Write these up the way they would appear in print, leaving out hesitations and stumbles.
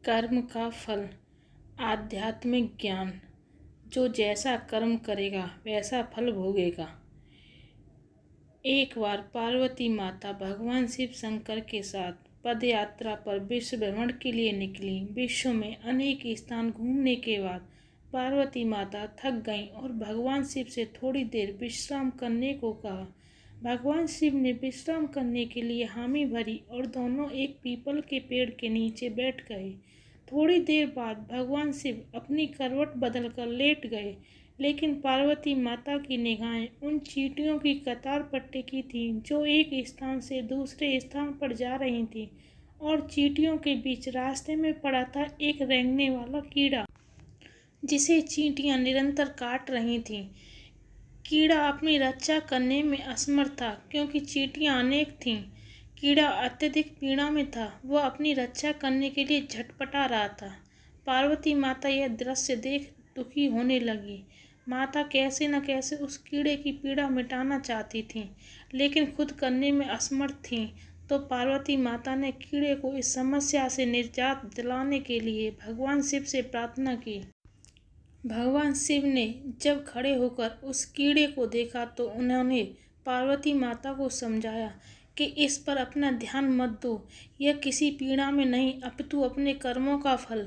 कर्म का फल। आध्यात्मिक ज्ञान। जो जैसा कर्म करेगा वैसा फल भोगेगा। एक बार पार्वती माता भगवान शिव शंकर के साथ पद यात्रा पर विश्व भ्रमण के लिए निकली। विश्व में अनेक स्थान घूमने के बाद पार्वती माता थक गईं और भगवान शिव से थोड़ी देर विश्राम करने को कहा। भगवान शिव ने विश्राम करने के लिए हामी भरी और दोनों एक पीपल के पेड़ के नीचे बैठ गए। थोड़ी देर बाद भगवान शिव अपनी करवट बदलकर लेट गए, लेकिन पार्वती माता की निगाहें उन चींटियों की कतार पर टिकी थीं जो एक स्थान से दूसरे स्थान पर जा रही थीं, और चींटियों के बीच रास्ते में पड़ा था एक रेंगने वाला कीड़ा जिसे चींटियां निरंतर काट रही थीं। कीड़ा अपनी रक्षा करने में असमर्थ था क्योंकि चींटियां अनेक थीं। कीड़ा अत्यधिक पीड़ा में था, वह अपनी रक्षा करने के लिए झटपटा रहा था। पार्वती माता यह दृश्य देख दुखी होने लगी। माता कैसे न कैसे उस कीड़े की पीड़ा मिटाना चाहती थीं, लेकिन खुद करने में असमर्थ थीं। तो पार्वती माता ने कीड़े को इस समस्या से निजात दिलाने के लिए भगवान शिव से प्रार्थना की। भगवान शिव ने जब खड़े होकर उस कीड़े को देखा तो उन्होंने पार्वती माता को समझाया कि इस पर अपना ध्यान मत दो, यह किसी पीड़ा में नहीं अपितु अपने कर्मों का फल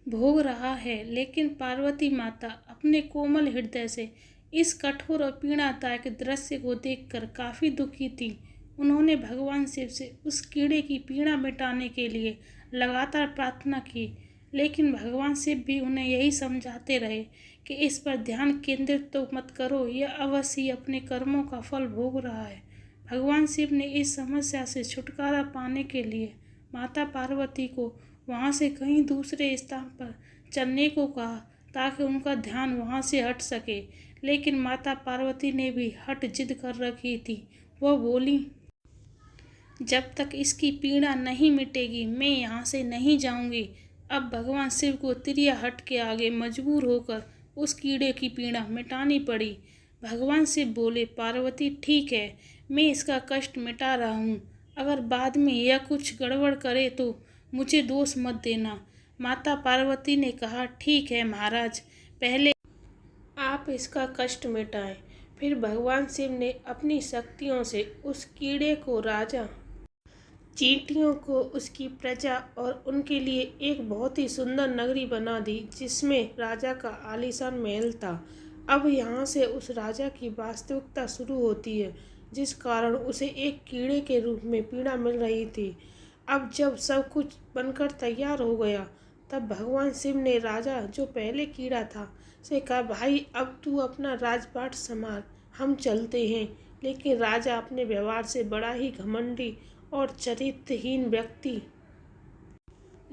भोग रहा है। लेकिन पार्वती माता अपने कोमल हृदय से इस कठोर और पीड़ादायक दृश्य को देखकर काफ़ी दुखी थी। उन्होंने भगवान शिव से उस कीड़े की पीड़ा मिटाने के लिए लगातार प्रार्थना की, लेकिन भगवान शिव भी उन्हें यही समझाते रहे कि इस पर ध्यान केंद्रित तो मत करो, यह अवश्य ही अपने कर्मों का फल भोग रहा है। भगवान शिव ने इस समस्या से छुटकारा पाने के लिए माता पार्वती को वहाँ से कहीं दूसरे स्थान पर चलने को कहा ताकि उनका ध्यान वहाँ से हट सके, लेकिन माता पार्वती ने भी हट जिद कर रखी थी। वह बोली, जब तक इसकी पीड़ा नहीं मिटेगी मैं यहाँ से नहीं जाऊँगी। अब भगवान शिव को तिरिया हट के आगे मजबूर होकर उस कीड़े की पीड़ा मिटानी पड़ी। भगवान शिव बोले, पार्वती ठीक है, मैं इसका कष्ट मिटा रहा हूँ, अगर बाद में यह कुछ गड़बड़ करे तो मुझे दोष मत देना। माता पार्वती ने कहा, ठीक है महाराज, पहले आप इसका कष्ट मिटाएं। फिर भगवान शिव ने अपनी शक्तियों से उस कीड़े को राजा चींटियों को उसकी प्रजा और उनके लिए एक बहुत ही सुंदर नगरी बना दी, जिसमें राजा का आलीशान महल था। अब यहाँ से उस राजा की वास्तविकता शुरू होती है, जिस कारण उसे एक कीड़े के रूप में पीड़ा मिल रही थी। अब जब सब कुछ बनकर तैयार हो गया, तब भगवान शिव ने राजा, जो पहले कीड़ा था, से कहा, भाई अब तू अपना राजपाट संभाल, हम चलते हैं। लेकिन राजा अपने व्यवहार से बड़ा ही घमंडी और चरित्रहीन व्यक्ति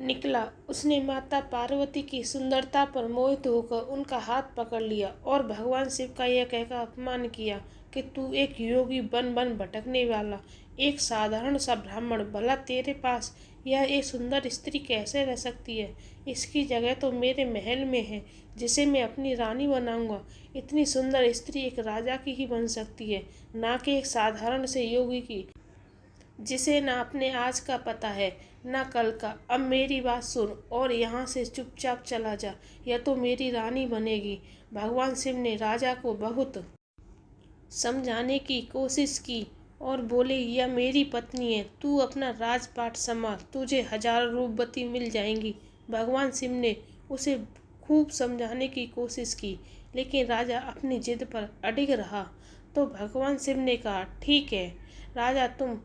निकला। उसने माता पार्वती की सुंदरता पर मोहित होकर उनका हाथ पकड़ लिया और भगवान शिव का यह कहकर अपमान किया कि तू एक योगी बन बन भटकने वाला एक साधारण सा ब्राह्मण, भला तेरे पास यह एक सुंदर स्त्री कैसे रह सकती है? इसकी जगह तो मेरे महल में है, जिसे मैं अपनी रानी बनाऊंगा। इतनी सुंदर स्त्री एक राजा की ही बन सकती है, ना कि एक साधारण से योगी की, जिसे ना अपने आज का पता है ना कल का। अब मेरी बात सुन और यहाँ से चुपचाप चला जा, यह तो मेरी रानी बनेगी। भगवान शिव ने राजा को बहुत समझाने की कोशिश की और बोले, यह मेरी पत्नी है, तू अपना राजपाट संभाल, तुझे हजारों रूपवती मिल जाएंगी। भगवान शिव ने उसे खूब समझाने की कोशिश की, लेकिन राजा अपनी जिद पर अडिग रहा। तो भगवान शिव ने कहा, ठीक है राजा, तुम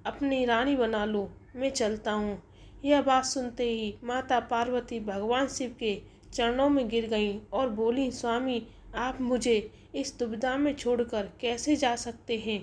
अपनी रानी बना लो, मैं चलता हूँ। यह बात सुनते ही माता पार्वती भगवान शिव के चरणों में गिर गईं और बोली, स्वामी आप मुझे इस दुविधा में छोड़कर कैसे जा सकते हैं?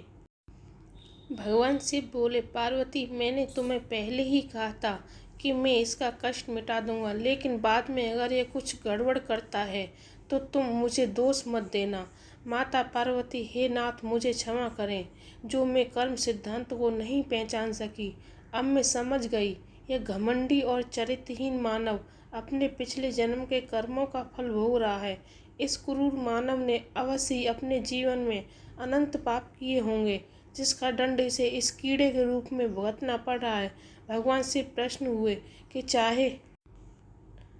भगवान शिव बोले, पार्वती मैंने तुम्हें पहले ही कहा था कि मैं इसका कष्ट मिटा दूंगा, लेकिन बाद में अगर यह कुछ गड़बड़ करता है तो तुम मुझे दोष मत देना। माता पार्वती, हे नाथ मुझे क्षमा करें, जो मैं कर्म सिद्धांत को नहीं पहचान सकी। अब मैं समझ गई, यह घमंडी और चरित्रहीन मानव अपने पिछले जन्म के कर्मों का फल भोग रहा है। इस क्रूर मानव ने अवश्य ही अपने जीवन में अनंत पाप किए होंगे, जिसका दंड इसे इस कीड़े के रूप में भुगतना पड़ रहा है। भगवान शिव प्रसन्न हुए कि चाहे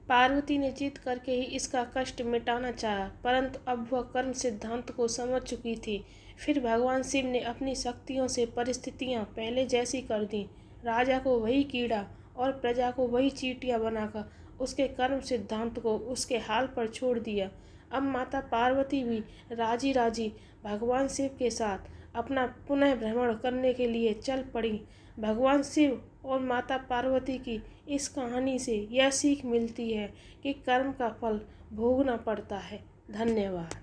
पार्वती ने जीत करके ही इसका कष्ट मिटाना चाहा, परंतु अब वह कर्म सिद्धांत को समझ चुकी थी। फिर भगवान शिव ने अपनी शक्तियों से परिस्थितियां पहले जैसी कर दी। राजा को वही कीड़ा और प्रजा को वही चींटियां बनाकर उसके कर्म सिद्धांत को उसके हाल पर छोड़ दिया। अब माता पार्वती भी राजी राजी भगवान शिव के साथ अपना पुनः भ्रमण करने के लिए चल पड़ी। भगवान शिव और माता पार्वती की इस कहानी से यह सीख मिलती है कि कर्म का फल भोगना पड़ता है। धन्यवाद।